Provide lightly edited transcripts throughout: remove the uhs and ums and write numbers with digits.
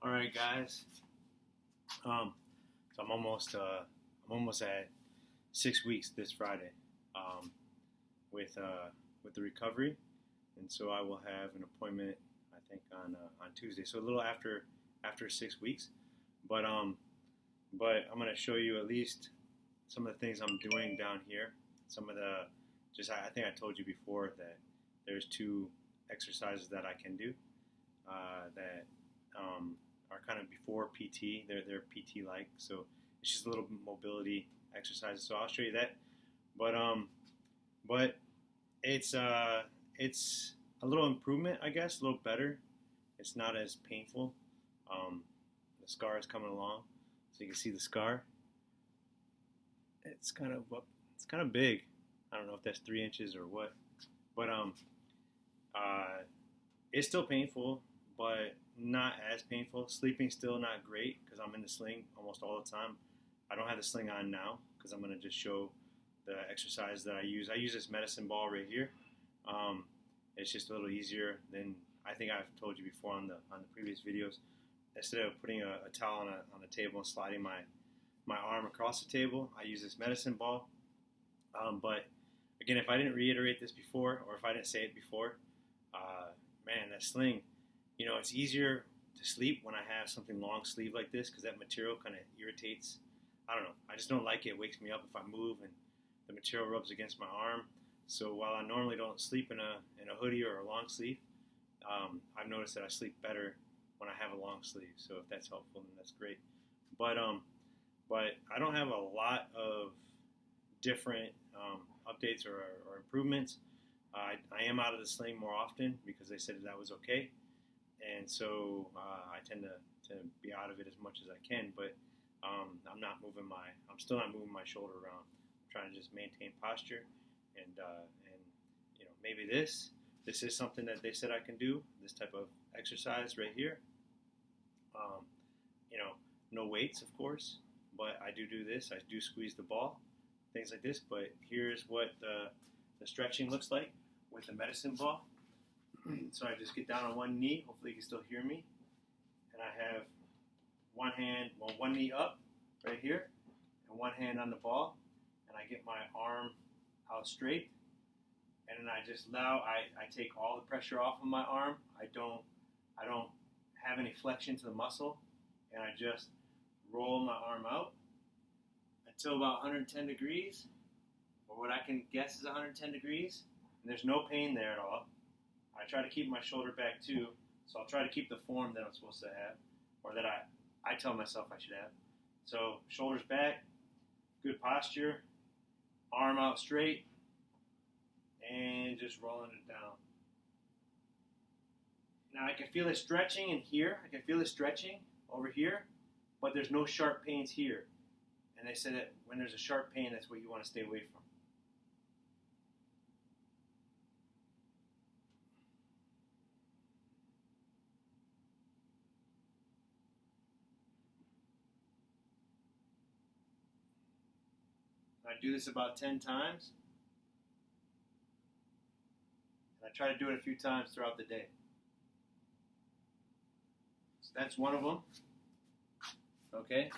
All right, guys. So I'm almost at 6 weeks this Friday, um, with the recovery, and so I will have an appointment I think on Tuesday. So a little after 6 weeks, but but I'm gonna show you at least some of the things I'm doing down here. Some of the I think I told you before that there's two exercises that I can do that are kind of before PT. They're PT like, so it's just a little mobility exercises. So I'll show you that. But but it's a little improvement, I guess, a little better. It's not as painful. Um, the scar is coming along, so you can see the scar. It's kind of it's kind of big. I don't know if that's 3 inches or what, but uh, it's still painful, but not as painful. Sleeping still not great because I'm in the sling almost all the time. I don't have the sling on now because I'm gonna just show the exercise that I use. I use this medicine ball right here. Um, it's just a little easier than I think I've told you before on the previous videos. Instead of putting a towel on the table and sliding my arm across the table, I use this medicine ball. But again, if I didn't reiterate this before, or if I didn't say it before, man, that sling, it's easier to sleep when I have something long sleeve like this because that material kind of irritates. I don't know. I just don't like it. It wakes me up if I move and the material rubs against my arm. So while I normally don't sleep in a hoodie or a long sleeve, I've noticed that I sleep better when I have a long sleeve. So if that's helpful, then that's great. But I don't have a lot of different updates or improvements. I am out of the sling more often because they said that was okay, and so I tend to be out of it as much as I can. But I'm still not moving my shoulder around. I'm trying to just maintain posture, and maybe this is something that they said I can do. This type of exercise right here. Um, no weights, of course, but I do this. I do squeeze the ball, things like this. But here's what the stretching looks like with the medicine ball. So I just get down on one knee. Hopefully you can still hear me. And I have one knee up right here, and one hand on the ball, and I get my arm out straight, and then I just I take all the pressure off of my arm. I don't have any flexion to the muscle, and I just roll my arm out until about 110 degrees, or what I can guess is 110 degrees, and there's no pain there at all. I try to keep my shoulder back too, so I'll try to keep the form that I'm supposed to have, or that I tell myself I should have. So shoulders back, good posture, arm out straight, and just rolling it down. Now I can feel it stretching in here. I can feel it stretching over here, but there's no sharp pains here. And they said that when there's a sharp pain, that's what you want to stay away from. I do this about 10 times. And I try to do it a few times throughout the day. So that's one of them. Okay.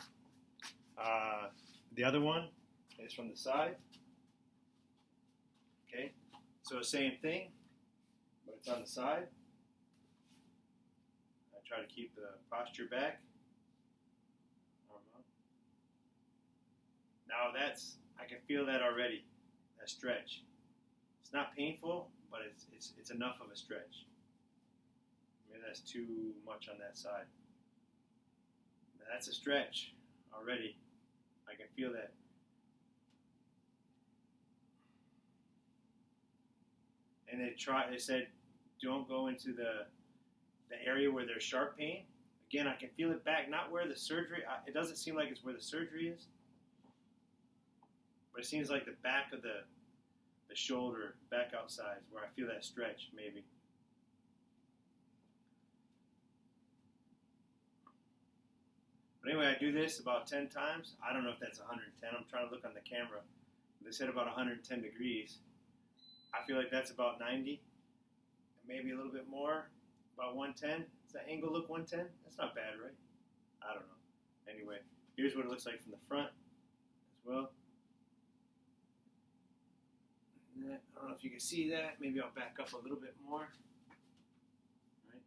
The other one is from the side. Okay. So same thing, but it's on the side. I try to keep the posture back. Arm up. Now I can feel that already, that stretch. It's not painful, but it's enough of a stretch. Maybe that's too much on that side. Now that's a stretch already. I can feel that. And they said, don't go into the area where there's sharp pain. Again, I can feel it back, not where the surgery, it doesn't seem like it's where the surgery is. But it seems like the back of the shoulder, back outside, is where I feel that stretch, maybe. But anyway, I do this about 10 times. I don't know if that's 110. I'm trying to look on the camera. They said about 110 degrees. I feel like that's about 90, maybe a little bit more, about 110. Is Does that angle look 110? That's not bad, right? I don't know. Anyway, here's what it looks like from the front as well. I don't know if you can see that. Maybe I'll back up a little bit more. Right.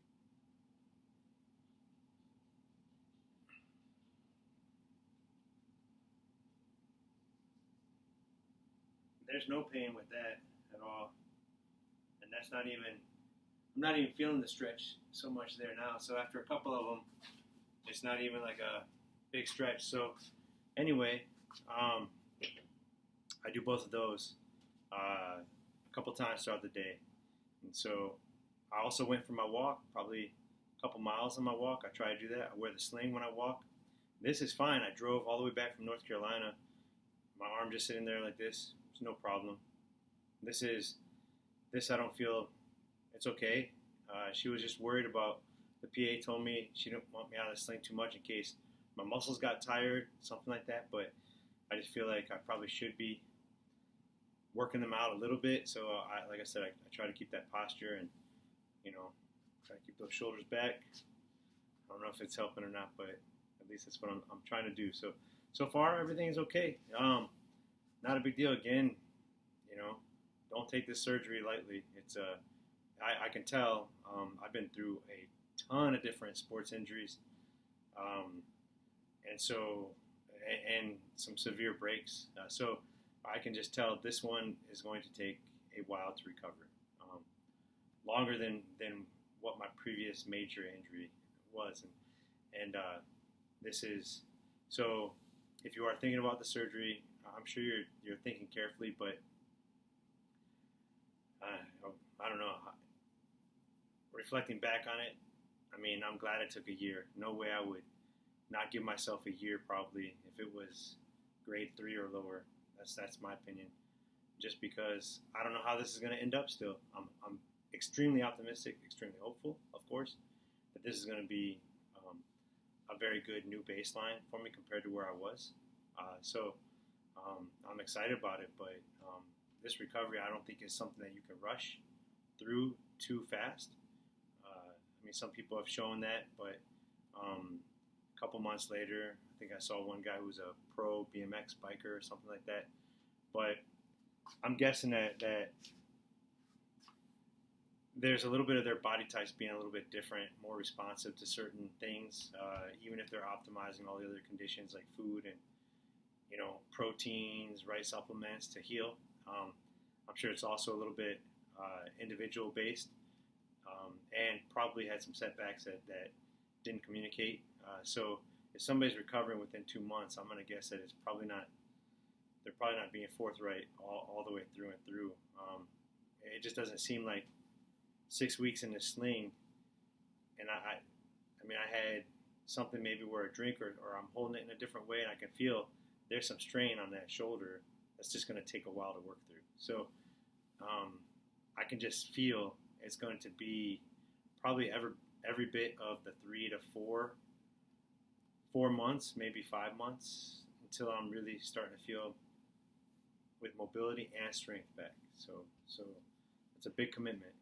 There's no pain with that at all. And that's not even, I'm not even feeling the stretch so much there now. So after a couple of them, it's not even like a big stretch. So anyway, I do both of those a couple times throughout the day. And so I also went for my walk, probably a couple miles on my walk. I try to do that. I wear the sling when I walk. This is fine. I drove all the way back from North Carolina. My arm just sitting there like this. It's no problem. This I don't feel, it's okay. She was just worried about, the PA told me she didn't want me out of the sling too much in case my muscles got tired, something like that. But I just feel like I probably should be working them out a little bit. So like I said, I try to keep that posture and, try to keep those shoulders back. I don't know if it's helping or not, but at least that's what I'm trying to do. So far everything is okay. Not a big deal. Again, don't take this surgery lightly. It's I can tell. I've been through a ton of different sports injuries, and some severe breaks. So I can just tell this one is going to take a while to recover, longer than what my previous major injury was, and this is so. If you are thinking about the surgery, I'm sure you're thinking carefully, but I don't know. Reflecting back on it, I mean, I'm glad it took a year. No way I would not give myself a year probably if it was grade 3 or lower. That's my opinion. Just because I don't know how this is going to end up still. I'm extremely optimistic, extremely hopeful, of course, that this is going to be a very good new baseline for me compared to where I was. So I'm excited about it, but this recovery I don't think is something that you can rush through too fast. I mean, some people have shown that, but a couple months later, I think I saw one guy who was a pro BMX biker or something like that. But I'm guessing that there's a little bit of their body types being a little bit different, more responsive to certain things, even if they're optimizing all the other conditions like food and proteins, right supplements to heal. I'm sure it's also a little bit individual based, and probably had some setbacks that didn't communicate. So if somebody's recovering within 2 months, I'm going to guess that they're probably not being forthright all the way through and through. It just doesn't seem like 6 weeks in the sling, and I mean, I had something maybe where a drink or I'm holding it in a different way, and I can feel there's some strain on that shoulder that's just going to take a while to work through. So I can just feel it's going to be probably every bit of the 3 to 4 months, maybe 5 months, until I'm really starting to feel with mobility and strength back. So it's a big commitment,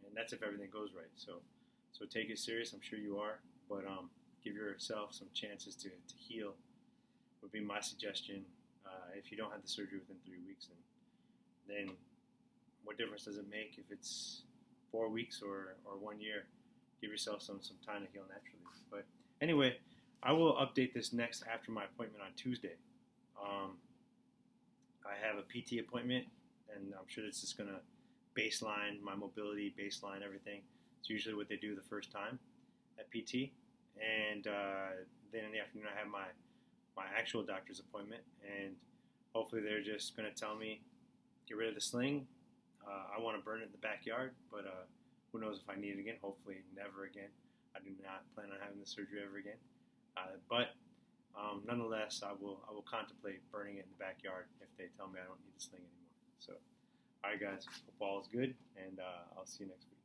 and that's if everything goes right. So take it serious. I'm sure you are, but give yourself some chances to heal would be my suggestion. If you don't have the surgery within 3 weeks, then what difference does it make if it's 4 weeks or 1 year? Give yourself some time to heal naturally. But anyway, I will update this next after my appointment on Tuesday. I have a PT appointment, and I'm sure it's just going to baseline my mobility, baseline everything. It's usually what they do the first time at PT. And then in the afternoon, I have my actual doctor's appointment, and hopefully they're just going to tell me, get rid of the sling. I want to burn it in the backyard, but who knows if I need it again. Hopefully never again. I do not plan on having the surgery ever again. But nonetheless, I will contemplate burning it in the backyard if they tell me I don't need the sling anymore. So, all right, guys, hope all is good, and I'll see you next week.